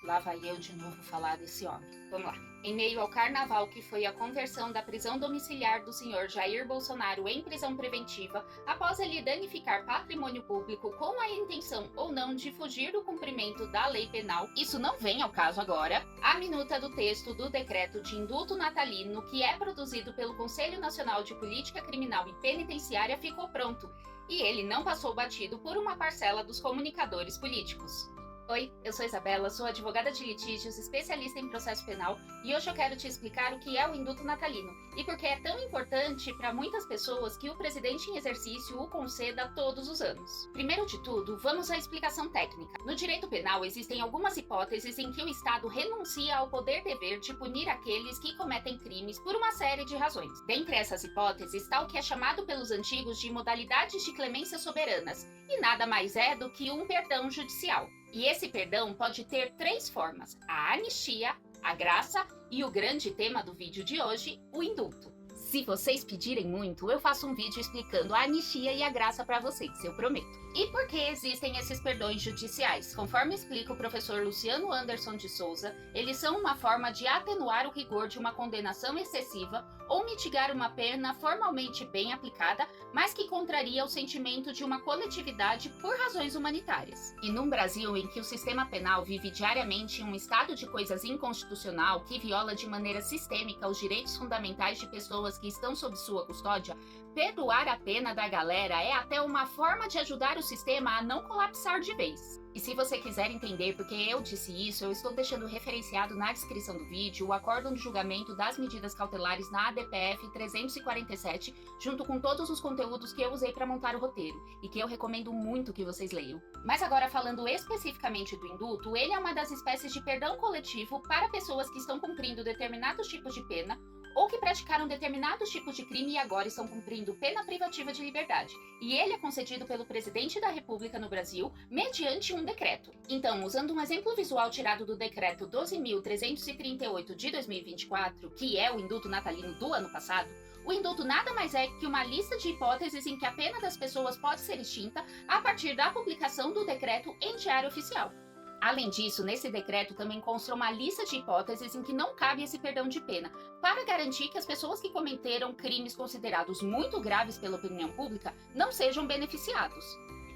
Lá vai eu de novo falar desse homem. Vamos lá. Em meio ao carnaval que foi a conversão da prisão domiciliar do senhor Jair Bolsonaro em prisão preventiva, após ele danificar patrimônio público com a intenção ou não de fugir do cumprimento da lei penal, isso não vem ao caso agora, a minuta do texto do decreto de indulto natalino, que é produzido pelo Conselho Nacional de Política Criminal e Penitenciária, ficou pronto, e ele não passou batido por uma parcela dos comunicadores políticos. Oi, eu sou Isabela, sou advogada de litígios, especialista em processo penal, e hoje eu quero te explicar o que é o indulto natalino e por que é tão importante para muitas pessoas que o presidente em exercício o conceda todos os anos. Primeiro de tudo, vamos à explicação técnica. No direito penal existem algumas hipóteses em que o Estado renuncia ao poder-dever de punir aqueles que cometem crimes por uma série de razões. Dentre essas hipóteses está o que é chamado pelos antigos de modalidades de clemência soberanas, e nada mais é do que um perdão judicial. E esse perdão pode ter três formas: a anistia, a graça e o grande tema do vídeo de hoje, o indulto. Se vocês pedirem muito, eu faço um vídeo explicando a anistia e a graça para vocês, eu prometo. E por que existem esses perdões judiciais? Conforme explica o professor Luciano Anderson de Souza, eles são uma forma de atenuar o rigor de uma condenação excessiva ou mitigar uma pena formalmente bem aplicada, mas que contraria o sentimento de uma coletividade por razões humanitárias. E num Brasil em que o sistema penal vive diariamente em um estado de coisas inconstitucional que viola de maneira sistêmica os direitos fundamentais de pessoas que estão sob sua custódia, perdoar a pena da galera é até uma forma de ajudar o sistema a não colapsar de vez. E se você quiser entender porque eu disse isso, eu estou deixando referenciado na descrição do vídeo o acórdão de julgamento das medidas cautelares na ADPF 347, junto com todos os conteúdos que eu usei para montar o roteiro, e que eu recomendo muito que vocês leiam. Mas agora, falando especificamente do indulto, ele é uma das espécies de perdão coletivo para pessoas que estão cumprindo determinados tipos de pena, ou que praticaram determinados tipos de crime e agora estão cumprindo pena privativa de liberdade. E ele é concedido pelo presidente da República no Brasil, mediante um decreto. Então, usando um exemplo visual tirado do decreto 12.338 de 2024, que é o indulto natalino do ano passado, o indulto nada mais é que uma lista de hipóteses em que a pena das pessoas pode ser extinta a partir da publicação do decreto em Diário Oficial. Além disso, nesse decreto também consta uma lista de hipóteses em que não cabe esse perdão de pena, para garantir que as pessoas que cometeram crimes considerados muito graves pela opinião pública não sejam beneficiados.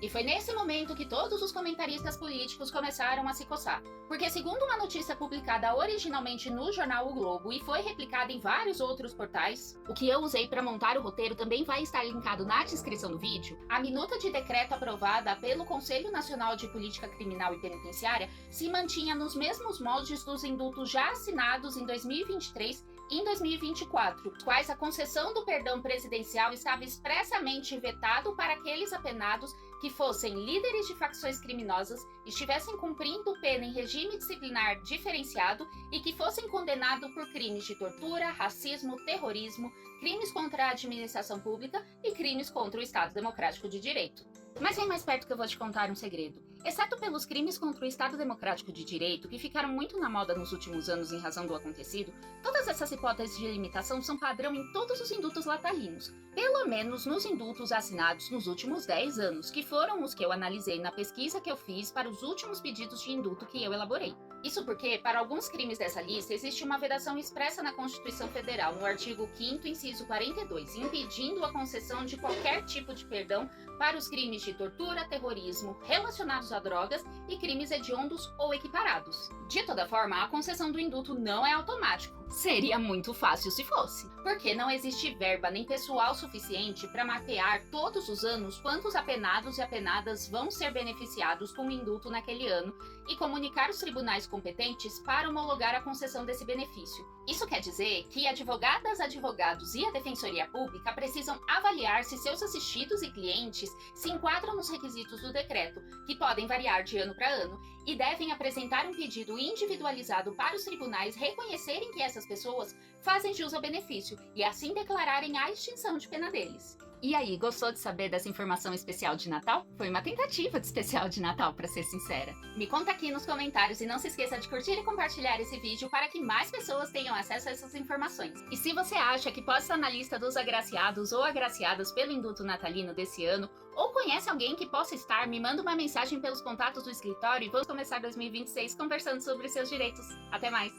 E foi nesse momento que todos os comentaristas políticos começaram a se coçar, porque segundo uma notícia publicada originalmente no jornal O Globo e foi replicada em vários outros portais, o que eu usei para montar o roteiro também vai estar linkado na descrição do vídeo, a minuta de decreto aprovada pelo Conselho Nacional de Política Criminal e Penitenciária se mantinha nos mesmos moldes dos indultos já assinados em 2023 e em 2024, quais a concessão do perdão presidencial estava expressamente vetado para aqueles apenados que fossem líderes de facções criminosas, estivessem cumprindo pena em regime disciplinar diferenciado e que fossem condenados por crimes de tortura, racismo, terrorismo, crimes contra a administração pública e crimes contra o Estado Democrático de Direito. Mas vem mais perto que eu vou te contar um segredo. Exceto pelos crimes contra o Estado Democrático de Direito, que ficaram muito na moda nos últimos anos em razão do acontecido, todas essas hipóteses de limitação são padrão em todos os indultos natalinos, pelo menos nos indultos assinados nos últimos 10 anos, que foram os que eu analisei na pesquisa que eu fiz para os últimos pedidos de indulto que eu elaborei. Isso porque, para alguns crimes dessa lista, existe uma vedação expressa na Constituição Federal, no artigo 5º, inciso 42, impedindo a concessão de qualquer tipo de perdão para os crimes de tortura, terrorismo, relacionados a drogas e crimes hediondos ou equiparados. De toda forma, a concessão do indulto não é automático. Seria muito fácil se fosse, porque não existe verba nem pessoal suficiente para mapear todos os anos quantos apenados e apenadas vão ser beneficiados com o indulto naquele ano e comunicar os tribunais competentes para homologar a concessão desse benefício. Isso quer dizer que advogadas, advogados e a Defensoria Pública precisam avaliar se seus assistidos e clientes se enquadram nos requisitos do decreto, que podem variar de ano para ano, e devem apresentar um pedido individualizado para os tribunais reconhecerem que essas pessoas fazem jus ao benefício e assim declararem a extinção de pena deles. E aí, gostou de saber dessa informação especial de Natal? Foi uma tentativa de especial de Natal, pra ser sincera. Me conta aqui nos comentários e não se esqueça de curtir e compartilhar esse vídeo para que mais pessoas tenham acesso a essas informações. E se você acha que pode estar na lista dos agraciados ou agraciadas pelo indulto natalino desse ano, ou conhece alguém que possa estar, me manda uma mensagem pelos contatos do escritório e vamos começar 2026 conversando sobre seus direitos. Até mais!